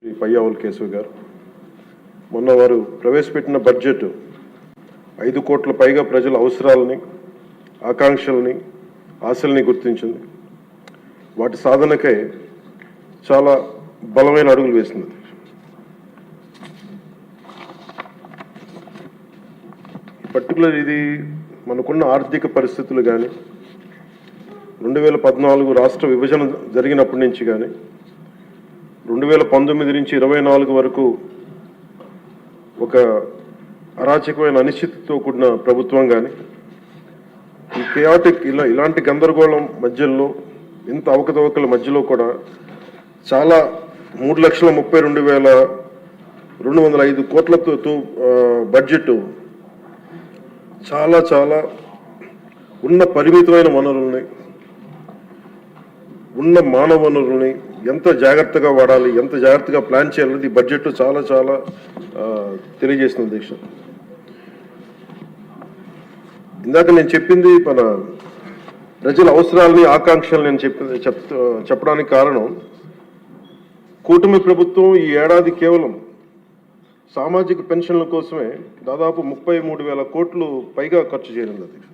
శ్రీ పయ్యావుల కేశవ్ గారు మొన్న వారు ప్రవేశపెట్టిన బడ్జెట్ 5 కోట్ల పైగా ప్రజల అవసరాలని, ఆకాంక్షల్ని, ఆశల్ని గుర్తించింది. వాటి సాధనకై చాలా బలమైన అడుగులు వేసింది. పర్టికులర్ ఇది మనకున్న ఆర్థిక పరిస్థితులు కానీ 2014 రాష్ట్ర విభజన జరిగినప్పటి నుంచి కానీ 2019 నుంచి 24 వరకు ఒక అరాచకమైన అనిశ్చితితో కూడిన ప్రభుత్వం కానీ ఈ కేయాటిక్ ఇలాంటి గందరగోళం మధ్యలో ఇంత అవకతవకల మధ్యలో కూడా చాలా 3,32,205 కోట్లతో బడ్జెట్ చాలా చాలా ఉన్న పరిమితమైన వనరుల్ని, ఉన్న మానవ వనరుల్ని ఎంత జాగ్రత్తగా వాడాలి, ఎంత జాగ్రత్తగా ప్లాన్ చేయాలనేది బడ్జెట్ చాలా చాలా తెలియజేసిన అధ్యక్ష. ఇందాక నేను చెప్పింది మన ప్రజల అవసరాలని, ఆకాంక్షలు నేను చెప్పడానికి కారణం కూటమి ప్రభుత్వం ఈ ఏడాది కేవలం సామాజిక పెన్షన్ల కోసమే దాదాపు 33,000 కోట్లు పైగా ఖర్చు చేయనుంది అధ్యక్ష.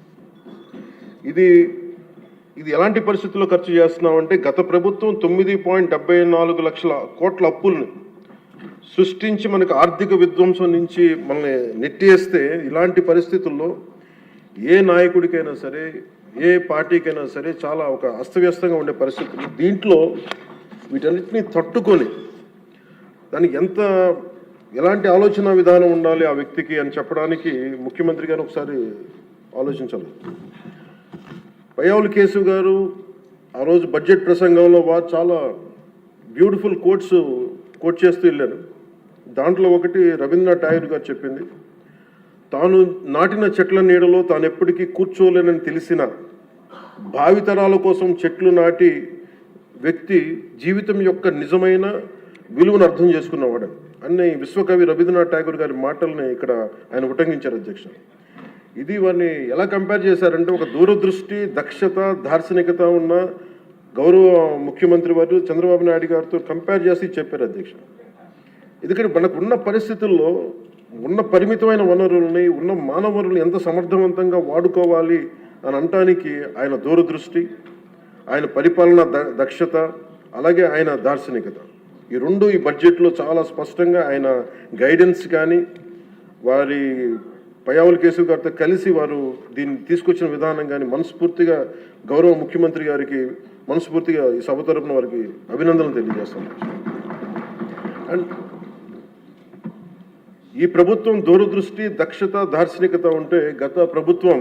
ఇది ఎలాంటి పరిస్థితుల్లో ఖర్చు చేస్తున్నామంటే గత ప్రభుత్వం 9.74 లక్షల కోట్ల అప్పుల్ని సృష్టించి మనకు ఆర్థిక విధ్వంసం నుంచి మనల్ని నెట్టేస్తే ఇలాంటి పరిస్థితుల్లో ఏ నాయకుడికైనా సరే, ఏ పార్టీకైనా సరే చాలా ఒక అస్తవ్యస్తంగా ఉండే పరిస్థితులు. దీంట్లో వీటన్నిటిని తట్టుకొని దానికి ఎలాంటి ఆలోచన విధానం ఉండాలి ఆ వ్యక్తికి అని చెప్పడానికి ముఖ్యమంత్రి గారు ఒకసారి ఆలోచించాలి. పయ్యావుల కేశవ్ గారు ఆ రోజు బడ్జెట్ ప్రసంగంలో చాలా బ్యూటిఫుల్ కోట్ చేస్తూ వెళ్ళారు. దాంట్లో ఒకటి రవీంద్రనాథ్ ఠాగూర్ గారు చెప్పింది, తాను నాటిన చెట్ల నీడలో తాను ఎప్పటికీ కూర్చోలేనని తెలిసిన భావితరాల కోసం చెట్లు నాటి వ్యక్తి జీవితం యొక్క నిజమైన విలువను అర్థం చేసుకున్నవాడు అన్ని విశ్వకవి రవీంద్రనాథ్ ఠాగూర్ గారి మాటల్ని ఇక్కడ ఆయన ఉటంకించారు అధ్యక్ష. ఇది వారిని ఎలా కంపేర్ చేశారంటే ఒక దూరదృష్టి, దక్షత, దార్శనికత ఉన్న గౌరవ ముఖ్యమంత్రి వారు చంద్రబాబు నాయుడు గారితో కంపేర్ చేసి చెప్పారు అధ్యక్ష. ఎందుకంటే మనకు ఉన్న పరిస్థితుల్లో ఉన్న పరిమితమైన వనరుల్ని, ఉన్న మానవ వనరుల్ని ఎంత సమర్థవంతంగా వాడుకోవాలి అని అనటానికి ఆయన దూరదృష్టి, ఆయన పరిపాలన దక్షత, అలాగే ఆయన దార్శనికత ఈ రెండు ఈ బడ్జెట్లో చాలా స్పష్టంగా ఆయన గైడెన్స్ కానీ వారి పయ్యావుల కేశవ్ గారితో కలిసి వారు దీన్ని తీసుకొచ్చిన విధానం కానీ మనస్ఫూర్తిగా గౌరవ ముఖ్యమంత్రి గారికి మనస్ఫూర్తిగా ఈ సభ తరపున వారికి అభినందనలు తెలియజేస్తాను. అండ్ ఈ ప్రభుత్వం దూరదృష్టి, దక్షత, దార్శనికత ఉంటే గత ప్రభుత్వం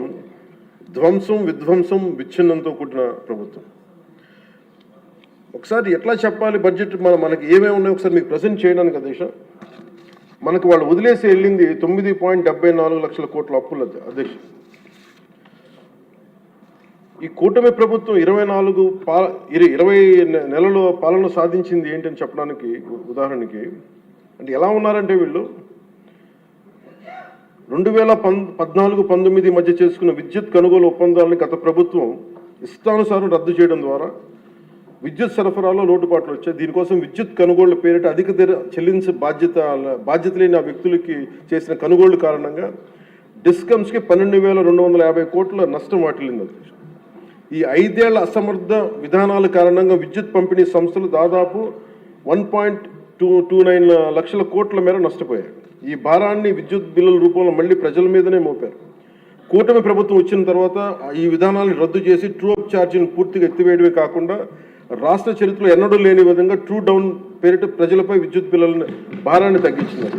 ధ్వంసం, విధ్వంసం, విచ్ఛిన్నంతో కూడిన ప్రభుత్వం. ఒకసారి ఎట్లా చెప్పాలి బడ్జెట్ మనకి ఏమేమి ఉన్నాయో ఒకసారి మీకు ప్రజెంట్ చేయడానికి అధ్యక్ష. మనకు వాళ్ళు వదిలేసి వెళ్ళింది 9.74 లక్షల కోట్ల అప్పులు అధ్యక్ష. ఈ కూటమి ప్రభుత్వం 20 నెలల పాలన సాధించింది ఏంటని చెప్పడానికి ఉదాహరణకి అంటే ఎలా ఉన్నారంటే వీళ్ళు 2014-19 మధ్య చేసుకున్న విద్యుత్ కొనుగోలు ఒప్పందాలని గత ప్రభుత్వం ఇష్టానుసారం రద్దు చేయడం ద్వారా విద్యుత్ సరఫరాలో లోటుపాట్లు వచ్చాయి. దీనికోసం విద్యుత్ కొనుగోళ్ల పేరిట అధిక ధర చెల్లించే బాధ్యత లేని ఆ వ్యక్తులకి చేసిన కొనుగోళ్ల కారణంగా డిస్కమ్స్కి 12,250 కోట్ల నష్టం వాటిల్లింది. ఈ 5 ఏళ్ల అసమర్థ విధానాల కారణంగా విద్యుత్ పంపిణీ సంస్థలు దాదాపు 1.29 లక్షల కోట్ల మేర నష్టపోయాయి. ఈ భారాన్ని విద్యుత్ బిల్లుల రూపంలో మళ్ళీ ప్రజల మీదనే మోపారు. కూటమి ప్రభుత్వం వచ్చిన తర్వాత ఈ విధానాలను రద్దు చేసి ట్రూ అప్ ఛార్జీని పూర్తిగా ఎత్తివేయడమే కాకుండా రాష్ట్ర చరిత్రలో ఎన్నడూ లేని విధంగా ట్రూ డౌన్ పేరిట ప్రజలపై విద్యుత్ బిల్లుల భారాన్ని తగ్గించినారు.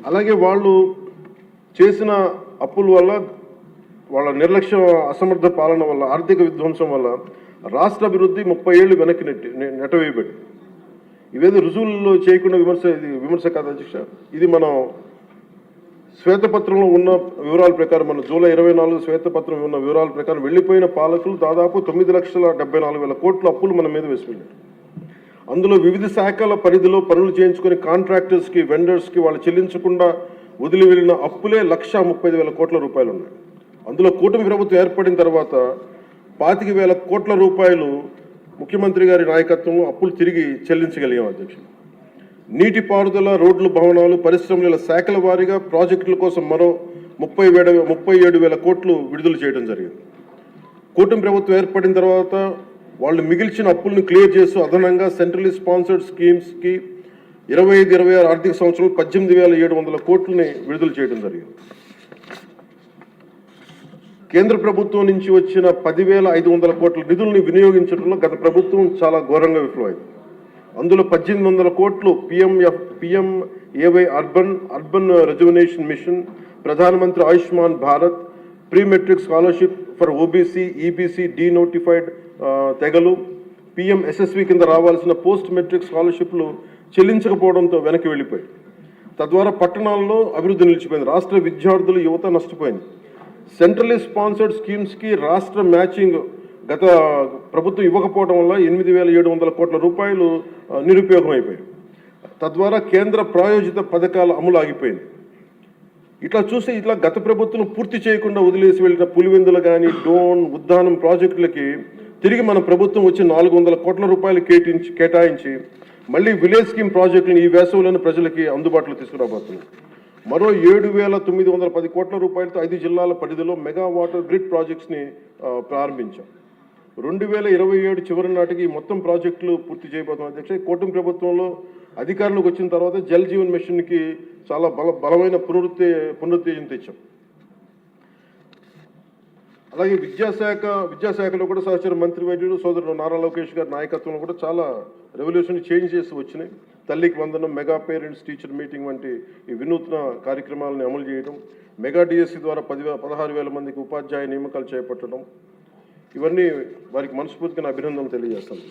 అలాగే వాళ్ళు చేసిన అప్పుల వల్ల, వాళ్ళ నిర్లక్ష్య అసమర్థ పాలన వల్ల, ఆర్థిక విధ్వంసం వల్ల రాష్ట్ర అభివృద్ధి 30 ఏళ్ళు వెనక్కి నెట్టవేయబడి ఇవేదో రుజువుల్లో చేయకుండా విమర్శ కాదు అధ్యక్ష. ఇది మనం శ్వేతపత్రంలో ఉన్న వివరాల ప్రకారం, మన జూలై 24 శ్వేతపత్రం ఉన్న వివరాల ప్రకారం వెళ్ళిపోయిన పాలకులు దాదాపు 9,74,000 కోట్ల అప్పులు మన మీద వేసిపోయారు. అందులో వివిధ శాఖల పరిధిలో పనులు చేయించుకుని కాంట్రాక్టర్స్కి, వెండర్స్కి వాళ్ళు చెల్లించకుండా వదిలి వెళ్ళిన అప్పులే 1,35,000 కోట్ల రూపాయలు ఉన్నాయి. అందులో కూటమి ప్రభుత్వం ఏర్పడిన తర్వాత 25,000 కోట్ల రూపాయలు ముఖ్యమంత్రి గారి నాయకత్వంలో అప్పులు తిరిగి చెల్లించగలిగాం అధ్యక్షుడు. నీటిపారుదల, రోడ్లు, భవనాలు, పరిశ్రమల శాఖల వారీగా ప్రాజెక్టుల కోసం మరో 37,000 కోట్లు విడుదల చేయడం జరిగింది. కూటమి ప్రభుత్వం ఏర్పడిన తర్వాత వాళ్ళు మిగిల్చిన అప్పులను క్లియర్ చేస్తూ అదనంగా సెంట్రల్లీ స్పాన్సర్డ్ స్కీమ్స్కి 25-26 ఆర్థిక సంవత్సరం 18,700 కోట్లని విడుదల చేయడం జరిగింది. కేంద్ర ప్రభుత్వం నుంచి వచ్చిన 10,500 కోట్ల నిధుల్ని వినియోగించడంలో గత ప్రభుత్వం చాలా ఘోరంగా విఫలమైంది. అందులో 1,800 కోట్లు PMAY అర్బన్ రెజ్యువనేషన్ మిషన్, ప్రధానమంత్రి Ayushman Bharat, pre matric scholarship for OBC, EBC, denotified తెగలు, PMSSV కింద రావాల్సిన పోస్ట్ మెట్రిక్ స్కాలర్షిప్లు చెల్లించకపోవడంతో వెనక్కి వెళ్ళిపోయి, తద్వారా పట్టణాల్లో అభివృద్ధి నిలిచిపోయింది. రాష్ట్ర విద్యార్థులు, యువత నష్టపోయింది. సెంట్రల్లీ స్పాన్సర్డ్ స్కీమ్స్కి రాష్ట్ర మ్యాచింగ్ గత ప్రభుత్వం ఇవ్వకపోవడం వల్ల 8,700 కోట్ల రూపాయలు నిరుపయోగం అయిపోయాయి. తద్వారా కేంద్ర ప్రాయోజిత పథకాల అమలు ఆగిపోయింది. ఇట్లా గత ప్రభుత్వం పూర్తి చేయకుండా వదిలేసి వెళ్ళిన పులివెందులు కానీ, డోన్, ఉద్దానం ప్రాజెక్టులకి తిరిగి మన ప్రభుత్వం వచ్చి 400 కోట్ల రూపాయలు కేటాయించి మళ్ళీ విలేజ్ స్కీమ్ ప్రాజెక్టులను ఈ వేసవిలోని ప్రజలకి అందుబాటులో తీసుకురాబోతున్నాం. మరో 7,910 కోట్ల రూపాయలతో 5 జిల్లాల పరిధిలో మెగా వాటర్ గ్రిడ్ ప్రాజెక్ట్స్ని ప్రారంభించాం. 2027 చివరి నాటికి మొత్తం ప్రాజెక్టులు పూర్తి చేయబోతున్నాం అధ్యక్ష. కూటమి ప్రభుత్వంలో అధికారంలోకి వచ్చిన తర్వాత జల్ జీవన్ మిషన్కి చాలా బలమైన పునరుత్తేజం తెచ్చాం. అలాగే విద్యాశాఖలో కూడా సహచర మంత్రి వైద్యుడు సోదరుడు నారా లోకేష్ గారి నాయకత్వంలో కూడా చాలా రెవల్యూషన్ చేంజెస్ వచ్చినాయి. తల్లికి వందనం, మెగా పేరెంట్స్ టీచర్ మీటింగ్ వంటి ఈ వినూత్న కార్యక్రమాలను అమలు చేయడం, మెగా DSC ద్వారా 16,000 మందికి ఉపాధ్యాయ నియామకాలు చేపట్టడం, ఇవన్నీ వారికి మనస్ఫూర్తిగా అభినందనలు తెలియజేస్తాను.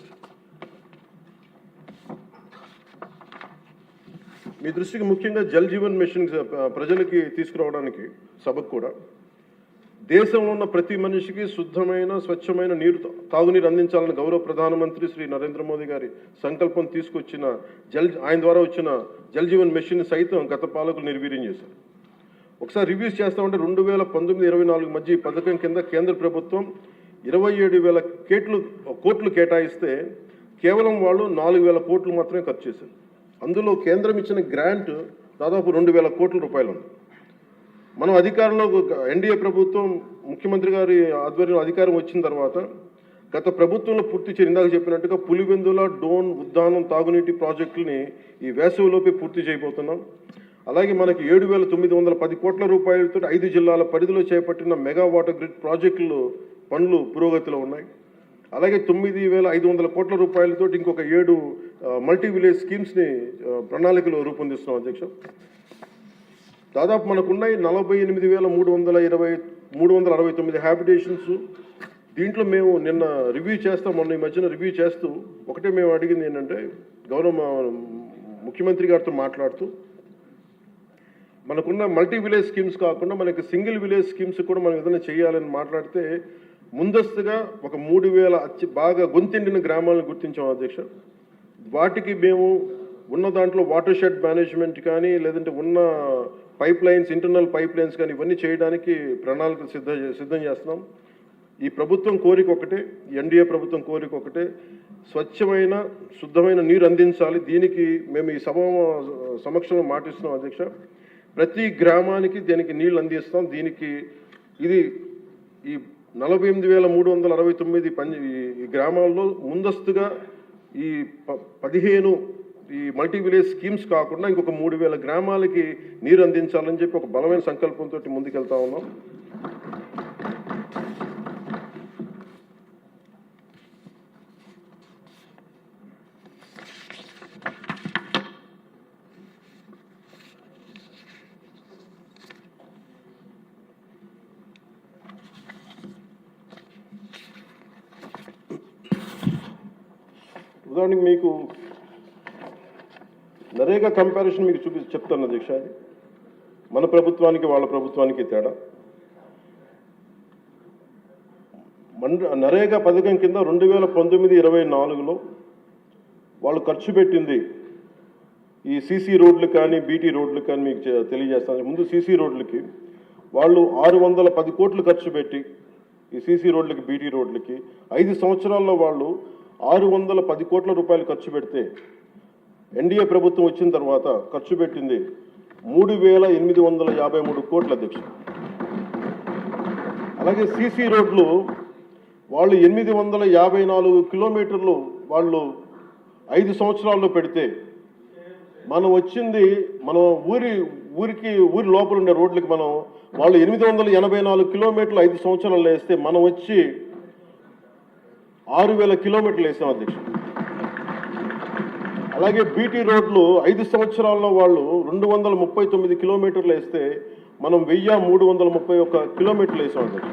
మీ దృష్టికి ముఖ్యంగా జల్ జీవన్ మిషన్ ప్రజలకి తీసుకురావడానికి సభకు కూడా దేశంలో ఉన్న ప్రతి మనిషికి శుద్ధమైన, స్వచ్ఛమైన తాగునీరు అందించాలని గౌరవ ప్రధానమంత్రి శ్రీ నరేంద్ర మోదీ గారి సంకల్పం తీసుకొచ్చిన ఆయన ద్వారా వచ్చిన జల్ జీవన్ మిషన్ సైతం గత పాలకులు నిర్వీర్యం చేశారు. ఒకసారి రివ్యూస్ చేస్తామంటే 2019-24 మధ్య ఈ పథకం కింద కేంద్ర ప్రభుత్వం 27,000 కోట్లు కేటాయిస్తే కేవలం వాళ్ళు 4,000 కోట్లు మాత్రమే ఖర్చు చేశారు. అందులో కేంద్రం ఇచ్చిన గ్రాంట్ దాదాపు 2,000 కోట్ల రూపాయలు ఉంది. మనం అధికారంలో ఎన్డీఏ ప్రభుత్వం ముఖ్యమంత్రి గారి ఆధ్వర్యంలో అధికారం వచ్చిన తర్వాత గత ప్రభుత్వంలో ఇందాక చెప్పినట్టుగా పులివెందుల, డోన్, ఉద్దానం తాగునీటి ప్రాజెక్టులని ఈ వేసవిలోపే పూర్తి చేయబోతున్నాం. అలాగే మనకి 7,910 కోట్ల రూపాయలతో 5 జిల్లాల పరిధిలో చేపట్టిన మెగా వాటర్ గ్రిడ్ ప్రాజెక్టులు పనులు పురోగతిలో ఉన్నాయి. అలాగే 9,500 కోట్ల రూపాయలతో ఇంకొక 7 మల్టీ విలేజ్ స్కీమ్స్ని ప్రణాళికలు రూపొందిస్తున్నాం అధ్యక్ష. దాదాపు మనకున్నాయి 48,369 హ్యాబిటేషన్స్. దీంట్లో మేము నిన్న మొన్న ఈ మధ్యన రివ్యూ చేస్తూ ఒకటే మేము అడిగింది ఏంటంటే, గౌరవ ముఖ్యమంత్రి గారితో మాట్లాడుతూ మనకున్న మల్టీ విలేజ్ స్కీమ్స్ కాకుండా మనకి సింగిల్ విలేజ్ స్కీమ్స్ కూడా మనం ఏదైనా చేయాలని మాట్లాడితే ముందస్తుగా ఒక 3,000 బాగా గొంతెండిన గ్రామాలను గుర్తించాం అధ్యక్ష. వాటికి మేము ఉన్న దాంట్లో వాటర్ షెడ్ మేనేజ్మెంట్ కానీ, లేదంటే ఉన్న ఇంటర్నల్ పైప్ లైన్స్ కానీ ఇవన్నీ చేయడానికి ప్రణాళికలు సిద్ధం చేస్తున్నాం. ఈ ప్రభుత్వం కోరిక ఒకటే, ఎన్డీఏ ప్రభుత్వం కోరిక ఒకటే, స్వచ్ఛమైన శుద్ధమైన నీరు అందించాలి. దీనికి మేము ఈ సభ సమక్షంలో మాటిస్తున్నాం అధ్యక్ష. ప్రతి గ్రామానికి దీనికి నీళ్ళు అందిస్తాం. దీనికి ఇది ఈ 48,369 ఈ గ్రామాల్లో ముందస్తుగా ఈ 15 ఈ మల్టీ విలేజ్ స్కీమ్స్ కాకుండా ఇంకొక 3,000 గ్రామాలకి నీరు అందించాలని చెప్పి ఒక బలమైన సంకల్పంతో ముందుకెళ్తా ఉన్నాం. ఉదాహరణకి మీకు నరేగా కంపారిజన్ మీకు చెప్తాను అధ్యక్ష. అది మన ప్రభుత్వానికి వాళ్ళ ప్రభుత్వానికి తేడా. నరేగా పథకం కింద 2019-24లో వాళ్ళు ఖర్చు పెట్టింది ఈ CC రోడ్లు కానీ, BT రోడ్లు కానీ మీకు తెలియజేస్తాను. ముందు CC రోడ్లకి వాళ్ళు 610 కోట్లు ఖర్చు పెట్టి ఈ CC రోడ్లకి, BT రోడ్లకి 5 సంవత్సరాల్లో వాళ్ళు 610 కోట్ల రూపాయలు ఖర్చు పెడితే ఎన్డీఏ ప్రభుత్వం వచ్చిన తర్వాత ఖర్చు పెట్టింది 3853 కోట్ల అధ్యక్ష. అలాగే సీసీ రోడ్లు వాళ్ళు 854 కిలోమీటర్లు వాళ్ళు 5 సంవత్సరాల్లో పెడితే మనం వచ్చింది ఊరి లోపల ఉండే రోడ్లకి వాళ్ళు 884 కిలోమీటర్లు 5 సంవత్సరాలు వేస్తే మనం వచ్చి 6000 కిలోమీటర్లు వేసాం అధ్యక్ష. అలాగే బీటీ రోడ్లు 5 సంవత్సరాల్లో వాళ్ళు 239 కిలోమీటర్లు వేస్తే మనం 1331 కిలోమీటర్లు వేసాం అధ్యక్ష.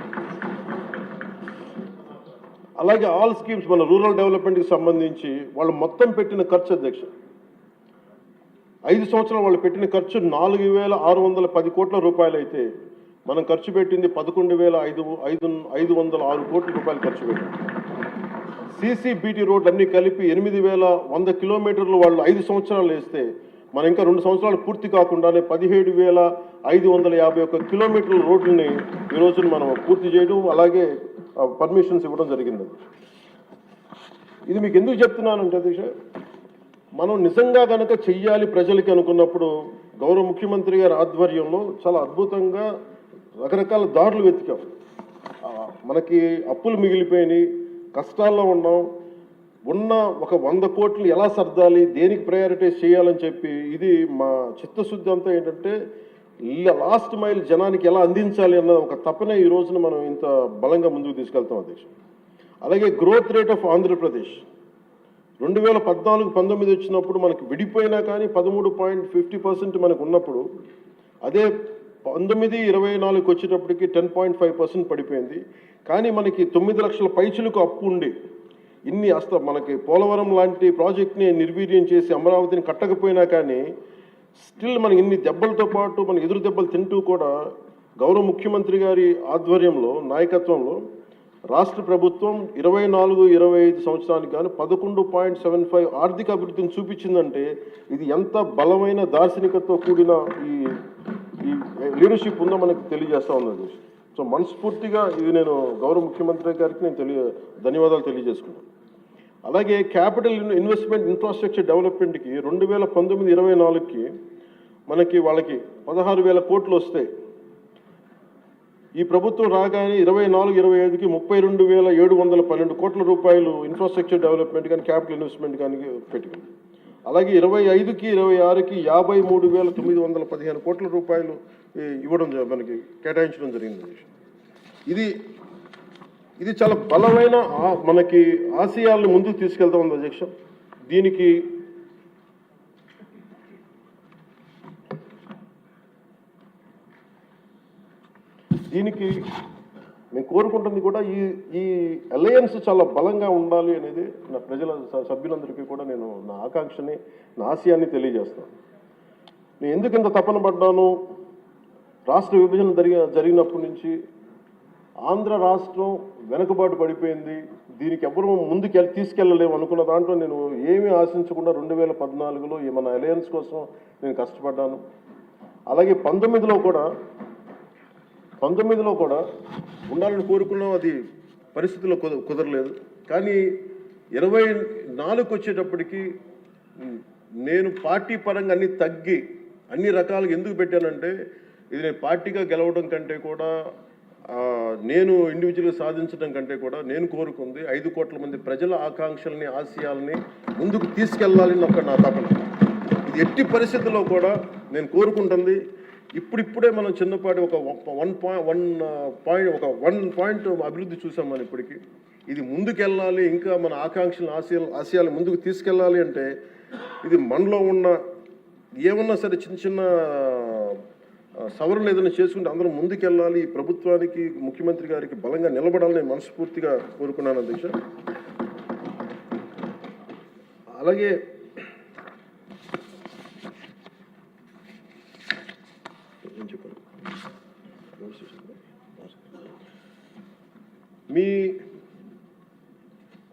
అలాగే ఆల్ స్కీమ్స్ మన రూరల్ డెవలప్మెంట్కి సంబంధించి వాళ్ళు మొత్తం పెట్టిన ఖర్చు అధ్యక్ష 5 సంవత్సరాలు వాళ్ళు పెట్టిన ఖర్చు 4610 కోట్ల రూపాయలు అయితే మనం ఖర్చు పెట్టింది 11,506 కోట్ల రూపాయలు ఖర్చు పెట్టాం. సీసీ బీటీ రోడ్లు అన్నీ కలిపి 8100 కిలోమీటర్లు వాళ్ళు 5 సంవత్సరాలు వేస్తే మనం ఇంకా 2 సంవత్సరాలు పూర్తి కాకుండానే 17,551 కిలోమీటర్ల రోడ్లని ఈ రోజున మనం పూర్తి చేయడం, అలాగే పర్మిషన్స్ ఇవ్వడం జరిగింది. ఇది మీకు ఎందుకు చెప్తున్నానంటే అధ్యక్ష, మనం నిజంగా కనుక చెయ్యాలి ప్రజలకి అనుకున్నప్పుడు గౌరవ ముఖ్యమంత్రి గారి ఆధ్వర్యంలో చాలా అద్భుతంగా రకరకాల దారులు వెతికాం. మనకి అప్పులు మిగిలిపోయినాయి, కష్టాల్లో ఉన్నాం, ఉన్న ఒక 100 కోట్లు ఎలా సర్దాలి, దేనికి ప్రయారిటైజ్ చేయాలని చెప్పి ఇది మా చిత్తశుద్ధి అంతా ఏంటంటే లాస్ట్ మైల్ జనానికి ఎలా అందించాలి అన్న ఒక తపనే ఈ రోజున మనం ఇంత బలంగా ముందుకు తీసుకెళ్తాం అధ్యక్ష. అలాగే గ్రోత్ రేట్ ఆఫ్ ఆంధ్రప్రదేశ్ 2014-19 వచ్చినప్పుడు మనకి విడిపోయినా కానీ 13.50% మనకు ఉన్నప్పుడు, అదే 19-24 వచ్చేటప్పటికి 10.5% పడిపోయింది. కానీ మనకి 9 లక్షల పైచులకు అప్పు ఉండి మనకి పోలవరం లాంటి ప్రాజెక్ట్ని నిర్వీర్యం చేసి అమరావతిని కట్టకపోయినా కానీ స్టిల్ మనకి ఇన్ని దెబ్బలతో పాటు మన ఎదురు దెబ్బలు తింటూ కూడా గౌరవ ముఖ్యమంత్రి గారి ఆధ్వర్యంలో నాయకత్వంలో రాష్ట్ర ప్రభుత్వం 24-25 సంవత్సరానికి కానీ 11.75 ఆర్థిక అభివృద్ధిని చూపించిందంటే ఇది ఎంత బలమైన దార్శనికతతో కూడిన ఈ లీడర్షిప్ ఉందో మనకు తెలియజేస్తా ఉన్నది. సో మనస్ఫూర్తిగా ఇది నేను గౌరవ ముఖ్యమంత్రి గారికి నేను ధన్యవాదాలు తెలియజేసుకున్నాను. అలాగే క్యాపిటల్ ఇన్వెస్ట్మెంట్ ఇన్ఫ్రాస్ట్రక్చర్ డెవలప్మెంట్కి 2019-24కి మనకి వాళ్ళకి 16,000 కోట్లు వస్తాయి. ఈ ప్రభుత్వం రాగానే 24-25కి 32,712 కోట్ల రూపాయలు ఇన్ఫ్రాస్ట్రక్చర్ డెవలప్మెంట్ కానీ క్యాపిటల్ ఇన్వెస్ట్మెంట్ కానీ పెట్టుకుంది. అలాగే 25-26కి 53,915 కోట్ల రూపాయలు ఇవ్వడం మనకి కేటాయించడం జరిగింది. ఇది చాలా బలమైన మనకి ఆశయాలను ముందుకు తీసుకెళ్తా ఉంది అధ్యక్ష. దీనికి నేను కోరుకుంటుంది కూడా ఈ అలయన్స్ చాలా బలంగా ఉండాలి అనేది నా ప్రజల సభ్యులందరికీ కూడా నేను నా ఆకాంక్షని, నా ఆశయాన్ని తెలియజేస్తాను. నేను ఎందుకు ఇంత తపన పడ్డాను, రాష్ట్ర విభజన జరిగినప్పటి నుంచి ఆంధ్ర రాష్ట్రం వెనుకబాటు పడిపోయింది, దీనికి ఎవరు ముందుకు తీసుకెళ్ళలేము అనుకున్న దాంట్లో నేను ఏమీ ఆశించకుండా 2014లో మన అలయన్స్ కోసం నేను కష్టపడ్డాను. అలాగే 19లో కూడా ఉండాలని కోరుకున్నాం, అది పరిస్థితుల్లో కుదరలేదు. కానీ 24కి వచ్చేటప్పటికి నేను పార్టీ పరంగా అన్ని తగ్గి అన్ని రకాలుగా ఎందుకు పెట్టానంటే ఇది నేను పార్టీగా గెలవడం కంటే కూడా నేను ఇండివిజువల్గా సాధించడం కంటే కూడా నేను కోరుకుంది 5 కోట్ల మంది ప్రజల ఆకాంక్షల్ని, ఆశయాల్ని ముందుకు తీసుకెళ్లాలని నా తపన. ఇది ఎట్టి పరిస్థితుల్లో కూడా నేను కోరుకుంటుంది. ఇప్పుడిప్పుడే మనం చిన్నపాటి ఒక 1 పాయింట్ అభివృద్ధి చూసాం మనం ఇప్పటికీ. ఇది ముందుకెళ్ళాలి, ఇంకా మన ఆకాంక్షలను, ఆశయాలు ముందుకు తీసుకెళ్ళాలి అంటే ఇది మనలో ఉన్న ఏమన్నా సరే చిన్న సవరణలు ఏదైనా చేసుకుంటే అందరం ముందుకెళ్ళాలి. ఈ ప్రభుత్వానికి, ముఖ్యమంత్రి గారికి బలంగా నిలబడాలని మనస్ఫూర్తిగా కోరుకున్నాను అధ్యక్ష. అలాగే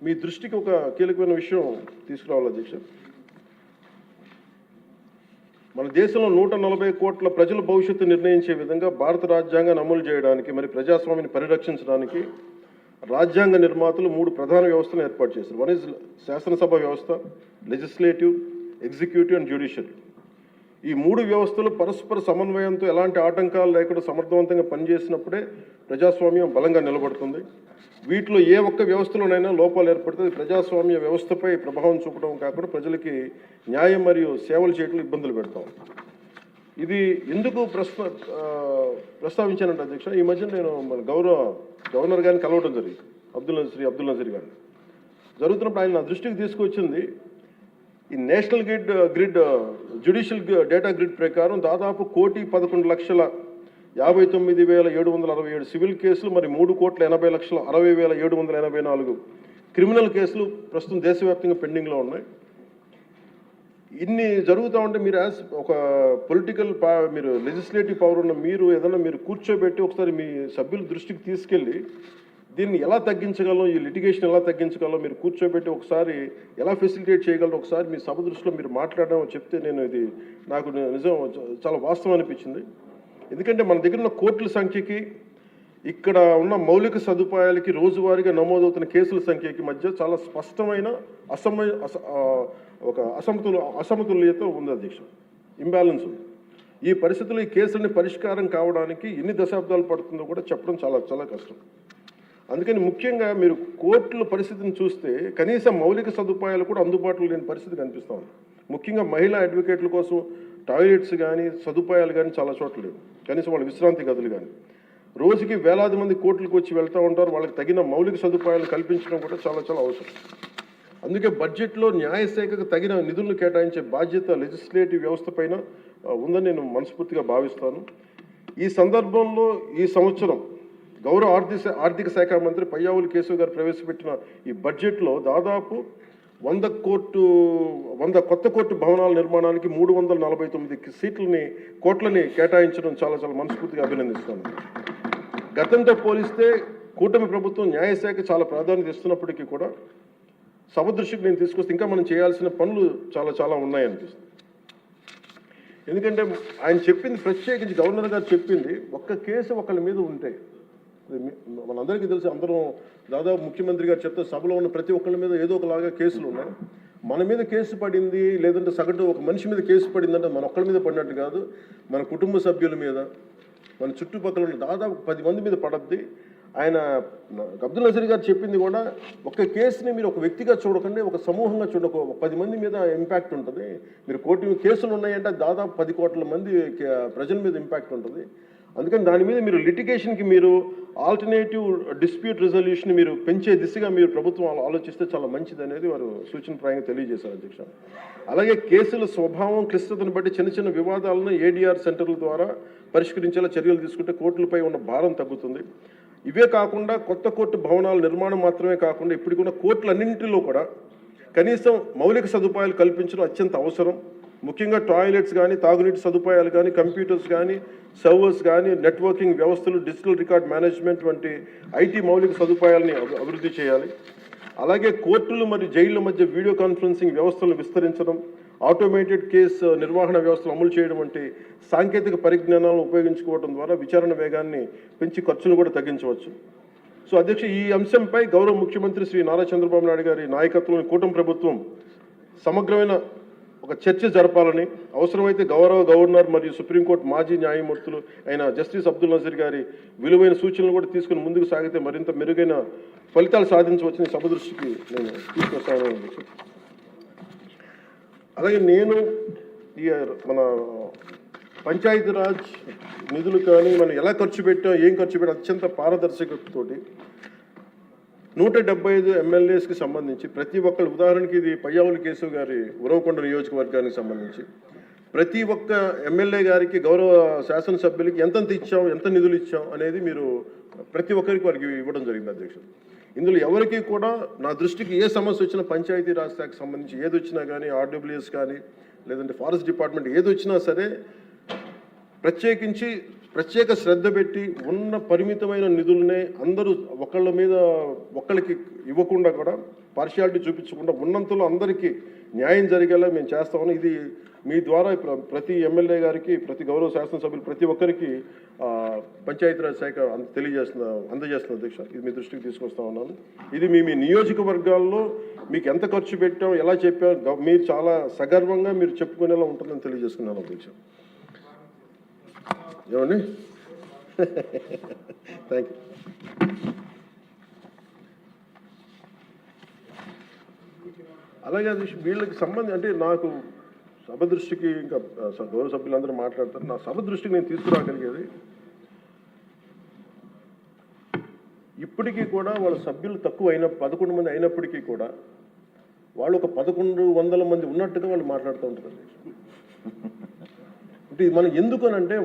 మీ దృష్టికి ఒక కీలకమైన విషయం తీసుకురావాలి అధ్యక్ష. మన దేశంలో 140 కోట్ల ప్రజల భవిష్యత్తు నిర్ణయించే విధంగా భారత రాజ్యాంగాన్ని అమలు చేయడానికి, మరి ప్రజాస్వామ్యాన్ని పరిరక్షించడానికి రాజ్యాంగ నిర్మాతలు 3 ప్రధాన వ్యవస్థలను ఏర్పాటు చేశారు. వన్ ఇస్ శాసనసభ వ్యవస్థ, లెజిస్లేటివ్, ఎగ్జిక్యూటివ్ అండ్ జ్యుడిషియల్. ఈ 3 వ్యవస్థలు పరస్పర సమన్వయంతో ఎలాంటి ఆటంకాలు లేకుండా సమర్థవంతంగా పనిచేసినప్పుడే ప్రజాస్వామ్యం బలంగా నిలబడుతుంది. వీటిలో ఏ ఒక్క వ్యవస్థలోనైనా లోపాలు ఏర్పడితే ప్రజాస్వామ్య వ్యవస్థపై ప్రభావం చూపడం కాకుండా ప్రజలకి న్యాయం మరియు సేవలు చేయడంలో ఇబ్బందులు పెడతాం. ఇది ఎందుకు ప్రస్తావించానంటే అధ్యక్ష, ఈ మధ్య నేను మన గవర్నర్ గారిని కలవడం జరిగింది, అబ్దుల్ నజీర్ గారిని. జరుగుతున్నప్పుడు ఆయన నా దృష్టికి తీసుకొచ్చింది, ఈ national grid judicial data grid ప్రకారం దాదాపు 1,11,59,767 సివిల్ కేసులు, మరి 3,80,60,784 క్రిమినల్ కేసులు ప్రస్తుతం దేశవ్యాప్తంగా పెండింగ్లో ఉన్నాయి. ఇన్ని జరుగుతూ ఉంటే మీరు యాజ్ ఒక పొలిటికల్ మీరు లెజిస్లేటివ్ పవర్ ఉన్న మీరు ఏదైనా మీరు కూర్చోబెట్టి ఒకసారి మీ సభ్యుల దృష్టికి తీసుకెళ్ళి దీన్ని ఎలా తగ్గించగలం, ఈ లిటిగేషన్ ఎలా తగ్గించగలం మీరు కూర్చోబెట్టి ఒకసారి ఎలా ఫెసిలిటేట్ చేయగలరు ఒకసారి మీ సభ దృష్టిలో మీరు మాట్లాడడం చెప్తే నేను ఇది నాకు నిజం చాలా వాస్తవం అనిపించింది. ఎందుకంటే మన దగ్గర ఉన్న కోర్టుల సంఖ్యకి ఇక్కడ ఉన్న మౌలిక సదుపాయాలకి రోజువారీగా నమోదవుతున్న కేసుల సంఖ్యకి మధ్య చాలా స్పష్టమైన అసమతుల్యత ఉంది అధ్యక్ష, ఇంబ్యాలెన్స్ ఉంది. ఈ పరిస్థితుల్లో ఈ కేసులని పరిష్కారం కావడానికి ఎన్ని దశాబ్దాలు పడుతుందో కూడా చెప్పడం చాలా చాలా కష్టం. అందుకని ముఖ్యంగా మీరు కోర్టుల పరిస్థితిని చూస్తే కనీసం మౌలిక సదుపాయాలు కూడా అందుబాటులో లేని పరిస్థితి కనిపిస్తూ ఉంది. ముఖ్యంగా మహిళా అడ్వకేట్ల కోసం టాయిలెట్స్ కానీ సదుపాయాలు కానీ చాలా చోట్ల లేవు, కనీసం వాళ్ళ విశ్రాంతి గదులు కానీ. రోజుకి వేలాది మంది కోర్టులకు వచ్చి వెళ్తూ ఉంటారు, వాళ్ళకి తగిన మౌలిక సదుపాయాలు కల్పించడం కూడా చాలా చాలా అవసరం. అందుకే బడ్జెట్లో న్యాయశాఖకు తగిన నిధులను కేటాయించే బాధ్యత లెజిస్లేటివ్ వ్యవస్థ పైన ఉందని నేను మనస్ఫూర్తిగా భావిస్తాను. ఈ సందర్భంలో ఈ సంవత్సరం గౌరవ ఆర్థిక శాఖ మంత్రి పయ్యావులు కేశవ్ గారు ప్రవేశపెట్టిన ఈ బడ్జెట్లో దాదాపు 100 కొత్త కోర్టు భవనాల నిర్మాణానికి 349 కోట్లని కేటాయించడం చాలా చాలా మనస్ఫూర్తిగా అభినందిస్తాను. గతంతో పోలిస్తే కూటమి ప్రభుత్వం న్యాయశాఖ చాలా ప్రాధాన్యత ఇస్తున్నప్పటికీ కూడా సభ దృష్టికి నేను తీసుకొస్తే ఇంకా మనం చేయాల్సిన పనులు చాలా చాలా ఉన్నాయనిపిస్తుంది. ఎందుకంటే ఆయన చెప్పింది, ప్రత్యేకించి గవర్నర్ గారు చెప్పింది, ఒక్క కేసు ఒకళ్ళ మీద ఉంటే మనందరికీ తెలిసి అందరం దాదాపు ముఖ్యమంత్రి గారు చెప్తే సభలో ఉన్న ప్రతి ఒక్కళ్ళ మీద ఏదో ఒకలాగా కేసులు ఉన్నాయి. మన మీద కేసు పడింది లేదంటే సగటు ఒక మనిషి మీద కేసు పడిందంటే మన ఒక్కళ్ళ మీద పడినట్టు కాదు, మన కుటుంబ సభ్యుల మీద, మన చుట్టుపక్కల ఉన్న దాదాపు 10 మంది మీద పడద్ది. ఆయన అబ్దుల్ నజీర్ గారు చెప్పింది కూడా, ఒక కేసుని మీరు ఒక వ్యక్తిగా చూడకండి, ఒక సమూహంగా చూడక 10 మంది మీద ఇంపాక్ట్ ఉంటుంది. మీరు కోటి కేసులు ఉన్నాయంటే దాదాపు 10 కోట్ల మంది ప్రజల మీద ఇంపాక్ట్ ఉంటుంది. అందుకని దాని మీద మీరు లిటిగేషన్కి మీరు ఆల్టర్నేటివ్ డిస్ప్యూట్ రిజల్యూషన్ మీరు పెంచే దిశగా మీరు ప్రభుత్వం ఆలోచిస్తే చాలా మంచిది అనేది వారు సూచనప్రాయంగా తెలియజేశారు అధ్యక్ష. అలాగే కేసుల స్వభావం క్లిష్టతను బట్టి చిన్న చిన్న వివాదాలను ఏడీఆర్ సెంటర్ల ద్వారా పరిష్కరించేలా చర్యలు తీసుకుంటే కోర్టులపై ఉన్న భారం తగ్గుతుంది. ఇవే కాకుండా కొత్త కోర్టు భవనాల నిర్మాణం మాత్రమే కాకుండా ఇప్పటికున్న కోర్టులన్నింటిలో కూడా కనీసం మౌలిక సదుపాయాలు కల్పించడం అత్యంత అవసరం. ముఖ్యంగా టాయిలెట్స్ కానీ, తాగునీటి సదుపాయాలు కానీ, కంప్యూటర్స్ కానీ, సర్వర్స్ కానీ, నెట్వర్కింగ్ వ్యవస్థలు, డిజిటల్ రికార్డ్ మేనేజ్మెంట్ వంటి ఐటీ మౌలిక సదుపాయాలని అభివృద్ధి చేయాలి. అలాగే కోర్టులు మరియు జైళ్ల మధ్య వీడియో కాన్ఫరెన్సింగ్ వ్యవస్థలను విస్తరించడం, ఆటోమేటెడ్ కేసు నిర్వహణ వ్యవస్థలు అమలు చేయడం వంటి సాంకేతిక పరిజ్ఞానాలను ఉపయోగించుకోవడం ద్వారా విచారణ వేగాన్ని పెంచి ఖర్చును కూడా తగ్గించవచ్చు. సో అధ్యక్ష, ఈ అంశంపై గౌరవ ముఖ్యమంత్రి శ్రీ నారా చంద్రబాబు నాయుడు గారి నాయకత్వంలోని కూటమి ప్రభుత్వం సమగ్రమైన ఒక చర్చ జరపాలని, అవసరమైతే గౌరవ గవర్నర్ మరియు సుప్రీంకోర్టు మాజీ న్యాయమూర్తులు అయిన జస్టిస్ అబ్దుల్ నజీర్ గారి విలువైన సూచనలు కూడా తీసుకుని ముందుకు సాగితే మరింత మెరుగైన ఫలితాలు సాధించవచ్చని సభ దృష్టికి నేను తీసుకొస్తాను. అలాగే నేను ఈ మన పంచాయతీరాజ్ నిధులు కానీ మనం ఎలా ఖర్చు పెట్టాం, ఏం ఖర్చు పెట్టాం అత్యంత పారదర్శకతతోటి 175 ఎమ్మెల్యేస్కి సంబంధించి ప్రతి ఒక్కరు, ఉదాహరణకి ఇది పయ్యావులు కేశవ్ గారి ఉరవకొండ నియోజకవర్గానికి సంబంధించి ప్రతి ఒక్క ఎమ్మెల్యే గారికి, గౌరవ శాసనసభ్యులకి ఎంతెంత ఇచ్చాం, ఎంత నిధులు ఇచ్చాం అనేది మీరు ప్రతి ఒక్కరికి వారికి ఇవ్వడం జరిగింది అధ్యక్షుడు. ఇందులో ఎవరికి కూడా నా దృష్టికి ఏ సమస్య వచ్చినా, పంచాయతీరాజ్ శాఖకు సంబంధించి ఏది వచ్చినా కానీ, ఆర్డబ్ల్యూఎస్ కానీ లేదంటే ఫారెస్ట్ డిపార్ట్మెంట్ ఏది వచ్చినా సరే ప్రత్యేక శ్రద్ధ పెట్టి ఉన్న పరిమితమైన నిధులనే అందరూ ఒకళ్ళకి ఇవ్వకుండా కూడా పార్షియాలిటీ చూపించకుండా ఉన్నంతలో అందరికీ న్యాయం జరిగేలా మేము చేస్తామని ఇది మీ ద్వారా ప్రతి ఎమ్మెల్యే గారికి, ప్రతి గౌరవ శాసనసభ్యులు ప్రతి ఒక్కరికి పంచాయతీరాజ్ శాఖ అందజేస్తున్న అధ్యక్ష. ఇది మీ దృష్టికి తీసుకొస్తా ఉన్నాను. ఇది మీ నియోజకవర్గాల్లో మీకు ఎంత ఖర్చు పెట్టాం, ఎలా చెప్పాం, మీరు చాలా సగర్వంగా మీరు చెప్పుకునేలా ఉంటుందని తెలియజేసుకున్నాను అధ్యక్ష. ఏమండి? Thank you. అలాగే అది వీళ్ళకి సంబంధం అంటే నాకు సభ దృష్టికి ఇంకా గౌరవ సభ్యులందరూ మాట్లాడతారు. నా సభ దృష్టికి నేను తీసుకురాగలిగేది ఇప్పటికీ కూడా వాళ్ళ సభ్యులు తక్కువ 11 మంది అయినప్పటికీ కూడా వాళ్ళు ఒక 1100 మంది ఉన్నట్టుగా వాళ్ళు మాట్లాడుతూ ఉంటారు. అంటే ఇది మనం ఎందుకనంటే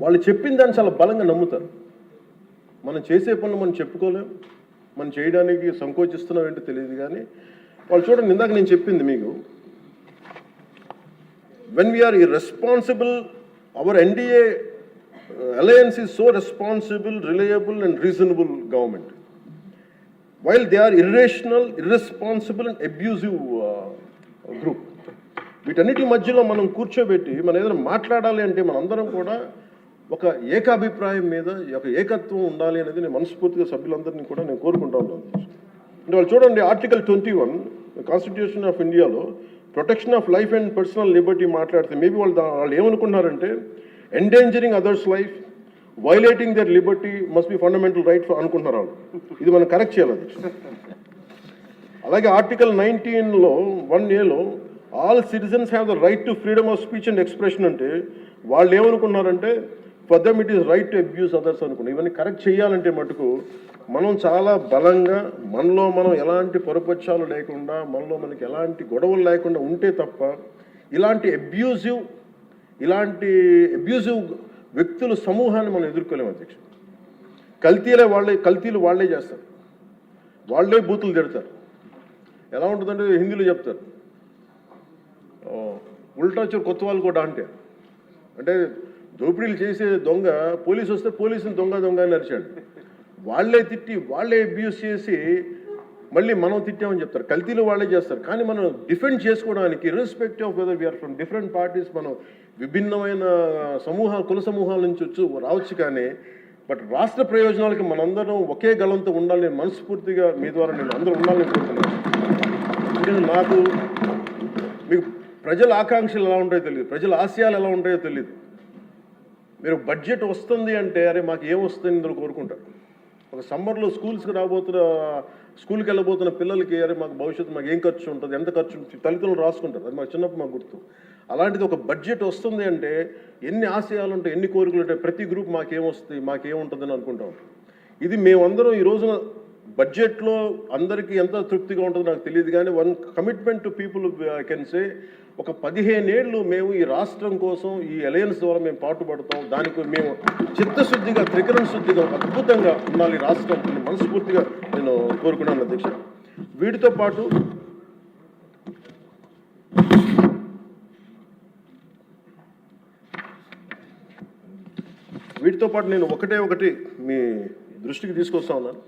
వాళ్ళు చెప్పిన దాన్ని చాలా బలంగా నమ్ముతారు. మనం చేసే పనులు మనం చెప్పుకోలేం, మనం చేయడానికి సంకోచిస్తున్నాం ఏంటో తెలియదు. కానీ వాళ్ళు చూడండి, ఇందాక నేను చెప్పింది మీకు, when we are irresponsible, our NDA alliance is so responsible, reliable and reasonable government, while they are irrational, irresponsible and abusive group. వీటన్నిటి మధ్యలో మనం కూర్చోబెట్టి మనం ఏదైనా మాట్లాడాలి అంటే మనందరం కూడా ఒక ఏకాభిప్రాయం మీద ఒక ఏకత్వం ఉండాలి అనేది నేను మనస్ఫూర్తిగా సభ్యులందరినీ కూడా నేను కోరుకుంటా ఉన్నాను. అంటే వాళ్ళు చూడండి, ఆర్టికల్ 21 కాన్స్టిట్యూషన్ ఆఫ్ ఇండియాలో protection of life and personal liberty మాట్లాడితే మేబీ వాళ్ళు ఏమనుకుంటున్నారంటే endangering others life, violating their liberty must be fundamental right అనుకుంటున్నారు వాళ్ళు. ఇది మనం కరెక్ట్ చేయాలి. అలాగే ఆర్టికల్ 19లో 1A all citizens have the right to freedom of speech and expression అంటే వాళ్ళు ఏమనుకున్నారంటే for them it is right to abuse others అనుకున్నారు. ఇవన్నీ కరెక్ట్ చేయాలంటే మటుకు మనం చాలా బలంగా మనలో మనం ఎలాంటి పొరపక్షాలు లేకుండా, మనలో మనకి ఎలాంటి గొడవలు లేకుండా ఉంటే తప్ప ఇలాంటి అబ్యూజివ్ వ్యక్తుల సమూహాన్ని మనం ఎదుర్కోలేము అధ్యక్ష. కల్తీలు వాళ్ళే చేస్తారు, వాళ్ళే బూతులు తిడతారు. ఎలా ఉంటుందంటే హిందీలో చెప్తారు, ఉల్టా చోరు కొత్త వాళ్ళు కూడా అంటే దోపిడీలు చేసే దొంగ పోలీసు వస్తే పోలీసుని దొంగ అని అరిచాడు. వాళ్ళే తిట్టి వాళ్ళే అబ్యూస్ చేసి మళ్ళీ మనం తిట్టామని చెప్తారు. కల్తీలు వాళ్ళే చేస్తారు. కానీ మనం డిఫెండ్ చేసుకోవడానికి irrespective of whether we are from different parties, మనం విభిన్నమైన కుల సమూహాల నుంచి రావచ్చు. కానీ బట్ రాష్ట్ర ప్రయోజనాలకి మనందరం ఒకే గలంతో ఉండాలని మనస్ఫూర్తిగా మీ ద్వారా నేను అందరూ ఉండాలని కోరుతున్నాను. నాకు మీకు ప్రజల ఆకాంక్షలు ఎలా ఉంటాయో తెలియదు, ప్రజల ఆశయాలు ఎలా ఉంటాయో తెలియదు. మీరు బడ్జెట్ వస్తుంది అంటే అరే మాకు ఏం వస్తుంది ఇందులో కోరుకుంటారు. ఒక సమ్మర్లో స్కూల్కి వెళ్ళబోతున్న పిల్లలకి అరే మాకు భవిష్యత్తు మాకు ఏం ఖర్చు ఉంటుంది, ఎంత ఖర్చు ఉంటుంది, తల్లిదండ్రులు రాసుకుంటారు. అది మాకు చిన్నప్పుడు మాకు గుర్తు. అలాంటిది ఒక బడ్జెట్ వస్తుంది అంటే ఎన్ని ఆశయాలు ఉంటాయి, ఎన్ని కోరికలు ఉంటాయి, ప్రతి గ్రూప్ మాకేమొస్తుంది, మాకేముంటుందని అనుకుంటాం. ఇది మేమందరం ఈ రోజున బడ్జెట్లో అందరికీ ఎంత తృప్తిగా ఉంటుందో నాకు తెలియదు. కానీ one commitment to people I can say, ఒక 15 ఏళ్ళు మేము ఈ రాష్ట్రం కోసం ఈ అలయన్స్ ద్వారా మేము పాటుపడతాం. దానికి మేము చిత్తశుద్ధిగా, త్రికరణ శుద్ధిగా అద్భుతంగా ఉండాలి రాష్ట్రం మనస్ఫూర్తిగా నేను కోరుకున్నాను అధ్యక్ష. వీటితో పాటు నేను ఒకటి మీ దృష్టికి తీసుకొస్తా ఉన్నాను.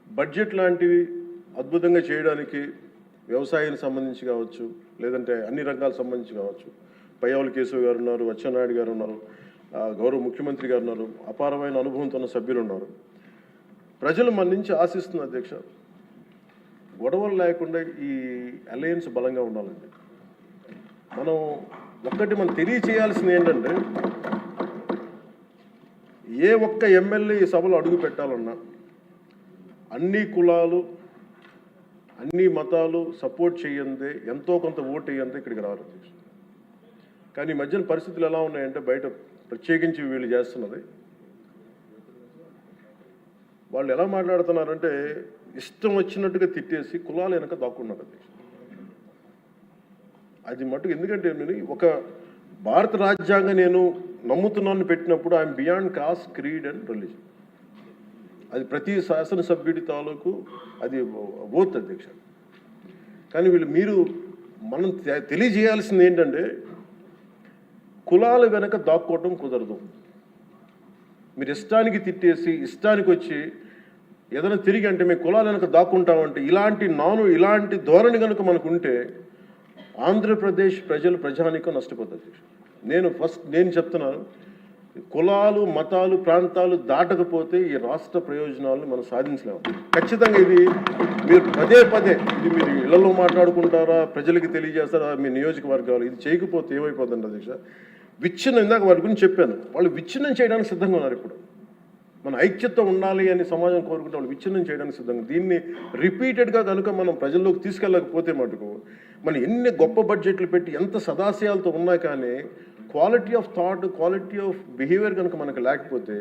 బడ్జెట్ లాంటివి అద్భుతంగా చేయడానికి వ్యవసాయానికి సంబంధించి కావచ్చు, లేదంటే అన్ని రంగాలకు సంబంధించి కావచ్చు, పయ్యావుల కేశవ్ గారు ఉన్నారు, అచ్చెన్నాయుడు గారు ఉన్నారు, గౌరవ ముఖ్యమంత్రి గారు ఉన్నారు, అపారమైన అనుభవంతో ఉన్న సభ్యులు ఉన్నారు. ప్రజలు మన నుంచి ఆశిస్తున్న అధ్యక్ష, గొడవలు లేకుండా ఈ అలయన్స్ బలంగా ఉండాలండి. మనం తెలియచేయాల్సింది ఏంటంటే, ఏ ఒక్క ఎమ్మెల్యే ఈ సభలో అడుగు పెట్టాలన్నా అన్ని కులాలు, అన్ని మతాలు సపోర్ట్ చేయందే, ఎంతో కొంత ఓటు వేయందే ఇక్కడికి రారు. కానీ ఈ మధ్యన పరిస్థితులు ఎలా ఉన్నాయంటే, బయట ప్రత్యేకించి వీళ్ళు చేస్తున్నది, వాళ్ళు ఎలా మాట్లాడుతున్నారంటే ఇష్టం వచ్చినట్టుగా తిట్టేసి కులాలు వెనక దాక్కున్నారు. అది మటుకు ఎందుకంటే ఒక భారత రాజ్యాంగం నేను నమ్ముతున్నాను పెట్టినప్పుడు I'm beyond cost, creed and religion. అది ప్రతి శాసనసభ్యుడి తాలూకు అది ఓత్ అధ్యక్ష. కానీ మనం తెలియజేయాల్సింది ఏంటంటే, కులాల వెనక దాక్కోవటం కుదరదు. మీరు ఇష్టానికి తిట్టేసి ఇష్టానికి వచ్చి ఏదైనా తిరిగి అంటే మేము కులాలు వెనక దాక్కుంటామంటే ఇలాంటి ధోరణి కనుక మనకు ఉంటే ఆంధ్రప్రదేశ్ ప్రజానీకం నష్టపోతుంది. నేను చెప్తున్నాను, కులాలు మతాలు ప్రాంతాలు దాటకపోతే ఈ రాష్ట్ర ప్రయోజనాలను మనం సాధించలేము. ఖచ్చితంగా ఇది మీరు పదే ఇది మీరు ఇళ్లలో మాట్లాడుకుంటారా, ప్రజలకి తెలియజేస్తారా, మీ నియోజకవర్గాలు ఇది చేయకపోతే ఏమైపోతుంది అధ్యక్ష? విచ్ఛిన్నం, ఇందాక వాటి గురించి చెప్పాను, వాళ్ళు విచ్ఛిన్నం చేయడానికి సిద్ధంగా ఉన్నారు. ఇప్పుడు మన ఐక్యత ఉండాలి అని సమాజం కోరుకుంటే వాళ్ళు విచ్ఛిన్నం చేయడానికి సిద్ధంగా. దీన్ని రిపీటెడ్గా కనుక మనం ప్రజల్లోకి తీసుకెళ్ళకపోతే మటుకు మనం ఎన్ని గొప్ప బడ్జెట్లు పెట్టి ఎంత సదాశయాలతో ఉన్నా కానీ quality of thought, quality of behaviour కనుక మనకు లేకపోతే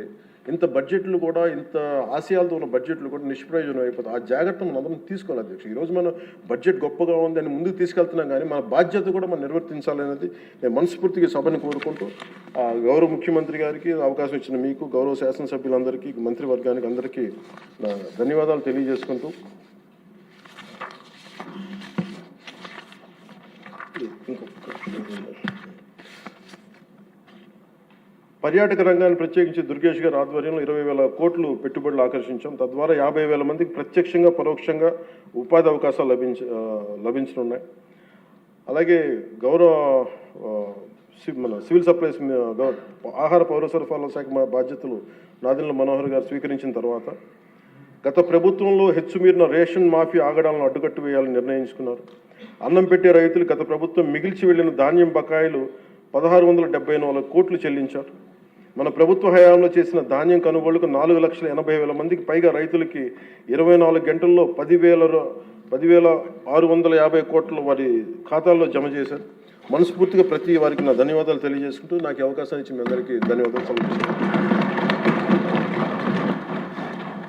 ఇంత బడ్జెట్లు కూడా, ఇంత ఆశయాలతో ఉన్న బడ్జెట్లు కూడా నిష్ప్రయోజనం అయిపోతాయి. ఆ జాగ్రత్త మనం అందరం తీసుకోవాలి అధ్యక్ష. ఈరోజు మనం బడ్జెట్ గొప్పగా ఉంది అని ముందుకు తీసుకెళ్తున్నాం, కానీ మన బాధ్యత కూడా మనం నిర్వర్తించాలనేది నేను మనస్ఫూర్తిగా సభను కోరుకుంటూ గౌరవ ముఖ్యమంత్రి గారికి అవకాశం ఇచ్చిన మీకు, గౌరవ శాసనసభ్యులందరికీ, మంత్రివర్గానికి అందరికీ నా ధన్యవాదాలు తెలియజేసుకుంటూ పర్యాటక రంగాన్ని ప్రత్యేకించి దుర్గేష్ గారి ఆధ్వర్యంలో 20,000 కోట్లు పెట్టుబడులు ఆకర్షించాం. తద్వారా 50,000 మందికి ప్రత్యక్షంగా పరోక్షంగా ఉపాధి అవకాశాలు లభించనున్నాయి. అలాగే గౌరవ మన సివిల్ సప్లైస్ ఆహార పౌర సరఫరాల శాఖ బాధ్యతలు నాదెండ్ల మనోహర్ గారు స్వీకరించిన తర్వాత గత ప్రభుత్వంలో హెచ్చుమీరిన రేషన్ మాఫీ ఆగడాలను అడ్డుకట్టు వేయాలని నిర్ణయించుకున్నారు. అన్నం పెట్టే రైతులు గత ప్రభుత్వం మిగిల్చి వెళ్లిన ధాన్యం బకాయిలు 1,674 కోట్లు చెల్లించారు. మన ప్రభుత్వ హయాంలో చేసిన ధాన్యం కొనుగోలుకు 4,80,000 మందికి పైగా రైతులకి 24 గంటల్లో 10,650 కోట్లు వారి ఖాతాల్లో జమ చేశారు. మనస్ఫూర్తిగా ప్రతి వారికి నా ధన్యవాదాలు తెలియజేసుకుంటూ నాకు అవకాశాన్ని ఇచ్చిన మీ అందరికీ ధన్యవాదాలు సమర్పిస్తున్నాను.